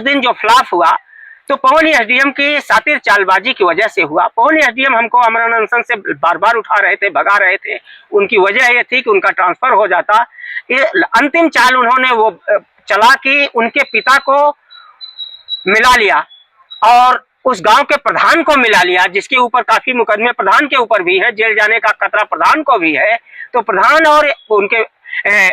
दिन जो फ्लॉप हुआ तो पवन एसडीएम की शातिर चालबाजी की वजह से हुआ। पवन एसडीएम हमको अमरण अनशन से बार बार उठा रहे थे, भगा रहे थे। उनकी वजह ये थी कि उनका ट्रांसफर हो जाता। ये अंतिम चाल उन्होंने वो चला कि उनके पिता को मिला लिया और उस गांव के प्रधान को मिला लिया, जिसके ऊपर काफी मुकदमे प्रधान के ऊपर भी है, जेल जाने का खतरा प्रधान को भी है। तो प्रधान और उनके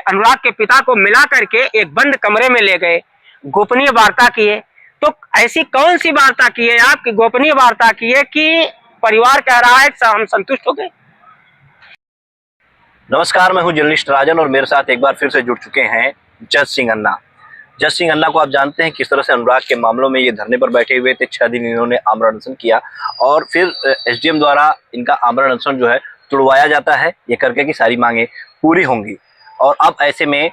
अनुराग के पिता को मिला करके एक बंद कमरे में ले गए, गोपनीय वार्ता किए। तो ऐसी कौन सी वार्ता की है आपकी? गोपनीय वार्ता की है कि परिवार कह रहा है हम संतुष्ट हो गए। नमस्कार, मैं हूं जर्नलिस्ट राजन और मेरे साथ एक बार फिर से जुड़ चुके हैं जज सिंह अन्ना। जज सिंह अन्ना को आप जानते हैं किस तरह से अनुराग के मामलों में ये धरने पर बैठे हुए थे। 6 दिन इन्होंने आमरण अनशन किया और फिर एसडीएम द्वारा इनका आमरण अनशन जो है तुड़वाया जाता है, ये करके कि सारी मांगे पूरी होंगी। और अब ऐसे में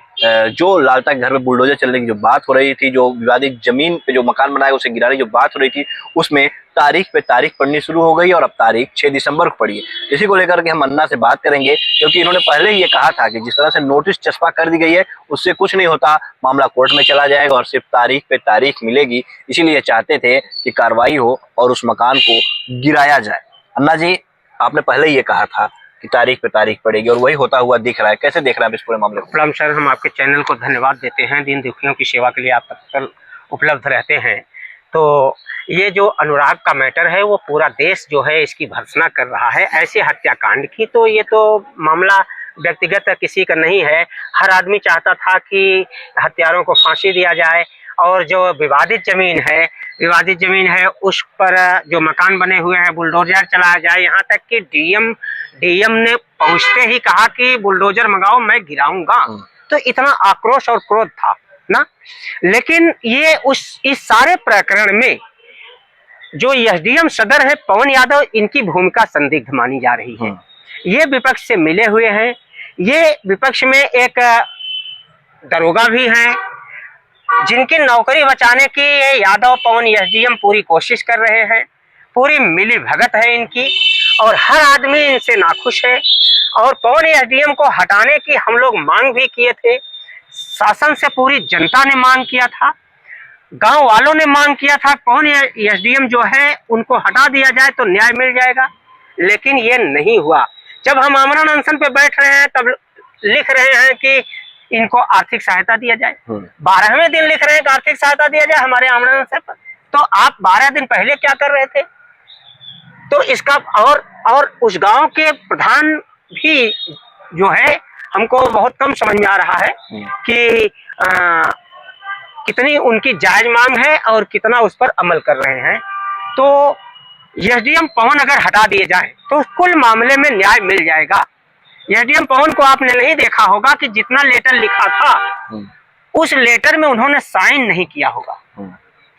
जो लालता के घर में बुलडोजर चलने की जो बात हो रही थी, जो विवादित जमीन पे जो मकान बनाया उसे गिराने की जो बात हो रही थी, उसमें तारीख पे तारीख पड़नी शुरू हो गई और अब तारीख 6 दिसंबर को पड़ी है। इसी को लेकर के हम अन्ना से बात करेंगे, क्योंकि इन्होंने पहले ही ये कहा था कि जिस तरह से नोटिस चस्पा कर दी गई है उससे कुछ नहीं होता, मामला कोर्ट में चला जाएगा और सिर्फ तारीख पे तारीख मिलेगी। इसीलिए चाहते थे कि कार्रवाई हो और उस मकान को गिराया जाए। अन्ना जी, आपने पहले ही ये कहा था कि तारीख पे तारीख पड़ेगी और वही होता हुआ दिख रहा है। कैसे देख रहे हैं इस पूरे मामले को? प्रणाम सर, हम आपके चैनल को धन्यवाद देते हैं। दीन दुखियों की सेवा के लिए आप तत्पर उपलब्ध रहते हैं। तो ये जो अनुराग का मैटर है वो पूरा देश जो है इसकी भर्त्सना कर रहा है ऐसे हत्याकांड की। तो ये तो मामला व्यक्तिगत किसी का नहीं है। हर आदमी चाहता था कि हत्यारों को फांसी दिया जाए और जो विवादित जमीन है उस पर जो मकान बने हुए हैं बुलडोजर चलाया जाए। यहाँ तक कि डीएम ने पहुंचते ही कहा कि बुलडोजर मंगाओ, मैं गिराऊंगा। तो इतना आक्रोश और क्रोध था ना। लेकिन ये इस सारे प्रकरण में जो एसडीएम सदर है पवन यादव, इनकी भूमिका संदिग्ध मानी जा रही है। ये विपक्ष से मिले हुए हैं। ये विपक्ष में एक दरोगा भी हैं जिनकी नौकरी बचाने की ये यादव पवन एसडीएम पूरी कोशिश कर रहे हैं। पूरी मिली भगत है इनकी और हर आदमी इनसे नाखुश है। और पवन एसडीएम को हटाने की हम लोग मांग भी किए थे। शासन से पूरी जनता ने मांग किया था, गांव वालों ने मांग किया था पवन एसडीएम जो है उनको हटा दिया जाए तो न्याय मिल जाएगा। लेकिन ये नहीं हुआ। जब हम आमरण अनशन पे बैठ रहे हैं तब लिख रहे हैं कि इनको आर्थिक सहायता दिया जाए। 12वें दिन लिख रहे हैं कि आर्थिक सहायता दिया जाए हमारे आमरण अनशन पर। तो आप 12 दिन पहले क्या कर रहे थे? तो इसका और उस गांव के प्रधान भी जो है हमको बहुत कम समझ में आ रहा है कि कितनी उनकी जायज मांग है और कितना उस पर अमल कर रहे हैं। तो एसडीएम पवन अगर हटा दिए जाए तो कुल मामले में न्याय मिल जाएगा। एसडीएम पवन को आपने नहीं देखा होगा कि जितना लेटर लिखा था उस लेटर में उन्होंने साइन नहीं किया होगा।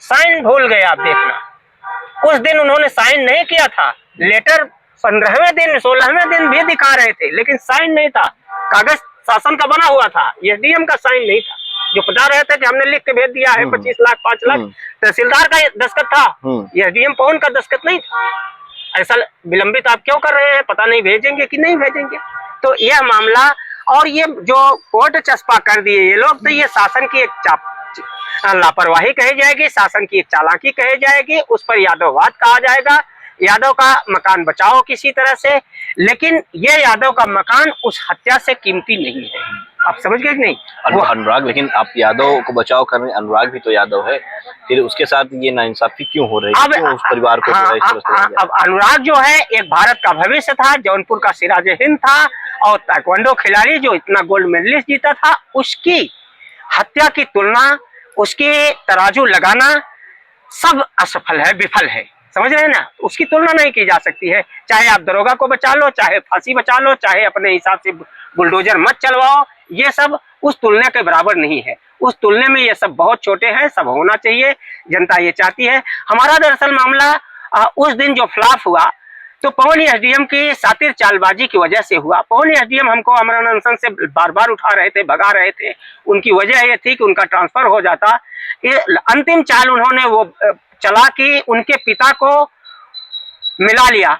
साइन भूल गए आप देखना। उस दिन उन्होंने साइन नहीं किया था। लेटर 15वें दिन 16वें दिन भी दिखा रहे थे लेकिन साइन नहीं था। कागज शासन का बना हुआ था, एसडीएम का साइन नहीं था। जो बता रहे थे कि हमने लिख के भेज दिया है 25 लाख 5 लाख, तहसीलदार का दस्तखत था, एसडीएम पवन का दस्तखत नहीं था। ऐसा विलंबित आप क्यों कर रहे हैं? पता नहीं भेजेंगे कि नहीं भेजेंगे। तो यह मामला और ये जो कोर्ट चस्पा कर दिए ये लोग, तो ये शासन की एक लापरवाही कही जाएगी, शासन की एक चालाकी कही जाएगी। उस पर यादववाद कहा जाएगा। यादव का मकान बचाओ किसी तरह से, लेकिन ये यादव का मकान उस हत्या से कीमती नहीं है। आप समझ गए कि नहीं? अनुराग, लेकिन आप यादव को बचाव कर रहे हैं, अनुराग भी तो यादव है, फिर उसके साथ ये नाइंसाफी क्यों हो रही है? क्यों उस परिवार को अब अनुराग जो है एक भारत का भविष्य था, जौनपुर का सिराज हिंद था और ताइक्वांडो खिलाड़ी जो इतना गोल्ड मेडलिस्ट जीता था, उसकी हत्या की तुलना, उसके तराजू लगाना सब असफल है, विफल है। समझ रहे हैं ना? उसकी तुलना नहीं की जा सकती है। चाहे आप दरोगा को बचा लो, चाहे फांसी बचा लो, चाहे अपने हिसाब से बुलडोजर मत चलवाओ, ये सब उस तुलना के बराबर नहीं है। उस तुलने में ये सब बहुत छोटे हैं। सब होना चाहिए, जनता ये चाहती है। हमारा दरअसल मामला उस दिन जो फ्लॉप हुआ तो पवन एसडीएम की शातिर चालबाजी की वजह से हुआ। पवन एसडीएम हमको अमरण अनशन से बार बार उठा रहे थे, भगा रहे थे। उनकी वजह ये थी कि उनका ट्रांसफर हो जाता। ये अंतिम चाल उन्होंने वो चला कि उनके पिता को मिला लिया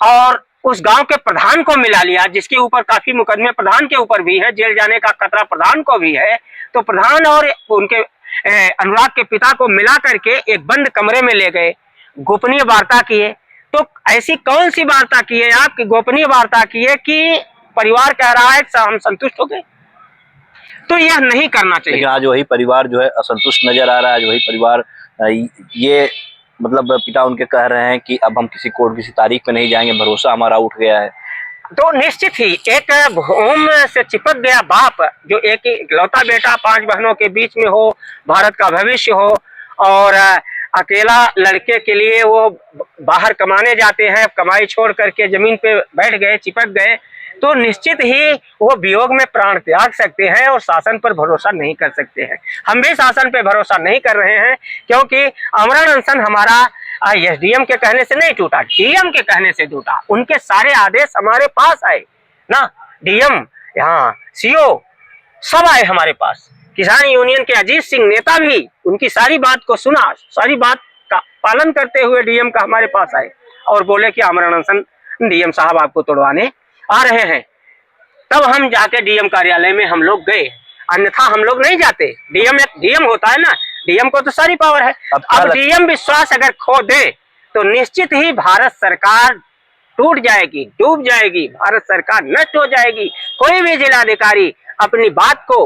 और उस गांव के प्रधान को मिला लिया, जिसके ऊपर काफी मुकदमे प्रधान के ऊपर भी है, जेल जाने का खतरा प्रधान को भी है। तो प्रधान और उनके अनुराग के पिता को मिला करके एक बंद कमरे में ले गए, गोपनीय वार्ता किए। तो ऐसी कौन सी वार्ता की है आपकी गोपनीय वार्ता की है कि परिवार कह रहा है हम संतुष्ट हो गए? तो यह नहीं करना चाहिए। लेकिन आज वही परिवार जो है असंतुष्ट नजर आ रहा है। आज वही परिवार ये मतलब पिता उनके कह रहे हैं कि अब हम किसी कोर्ट किसी तारीख पे नहीं जाएंगे, भरोसा हमारा उठ गया है। तो निश्चित ही एक भूम से चिपक गया बाप, जो एक इकलौता बेटा 5 बहनों के बीच में हो, भारत का भविष्य हो, और अकेला लड़के के लिए वो बाहर कमाने जाते हैं, कमाई छोड़ करके जमीन पे बैठ गए, चिपक गए, तो निश्चित ही वो वियोग में प्राण त्याग सकते हैं और शासन पर भरोसा नहीं कर सकते हैं। हम भी शासन पे भरोसा नहीं कर रहे हैं, क्योंकि आमरण अनशन हमारा एसडीएम के कहने से नहीं टूटा, डीएम के कहने से टूटा। उनके सारे आदेश हमारे पास आए ना, डीएम, यहाँ सीओ सब आए हमारे पास। किसान यूनियन के अजीत सिंह नेता भी उनकी सारी बात को सुना, सारी बात का पालन करते हुए डीएम का हमारे पास आए और बोले कि आमरण अनशन डीएम साहब आपको तोड़वाने आ रहे हैं। तब हम जाके डीएम कार्यालय में हम लोग गए, अन्यथा हम लोग नहीं जाते। डीएम होता है ना, डीएम को तो सारी पावर है। अब डीएम विश्वास अगर खो दे तो निश्चित ही भारत सरकार टूट जाएगी, डूब जाएगी, भारत सरकार नष्ट हो जाएगी। कोई भी जिलाधिकारी अपनी बात को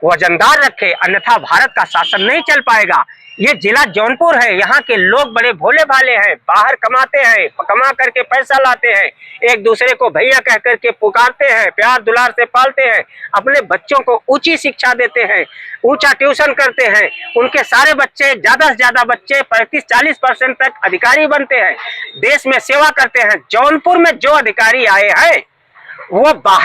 वजनदार रखे, अन्यथा भारत का शासन नहीं चल पाएगा। ये जिला जौनपुर है, यहाँ के लोग बड़े भोले भाले हैं, बाहर कमाते हैं, कमा करके पैसा लाते हैं, एक दूसरे को भैया कह करके पुकारते हैं, प्यार दुलार से पालते हैं, अपने बच्चों को ऊंची शिक्षा देते हैं, ऊंचा ट्यूशन करते हैं। उनके सारे बच्चे, ज्यादा से ज्यादा बच्चे 35-40% तक अधिकारी बनते हैं, देश में सेवा करते हैं। जौनपुर में जो अधिकारी आए हैं वो बाहर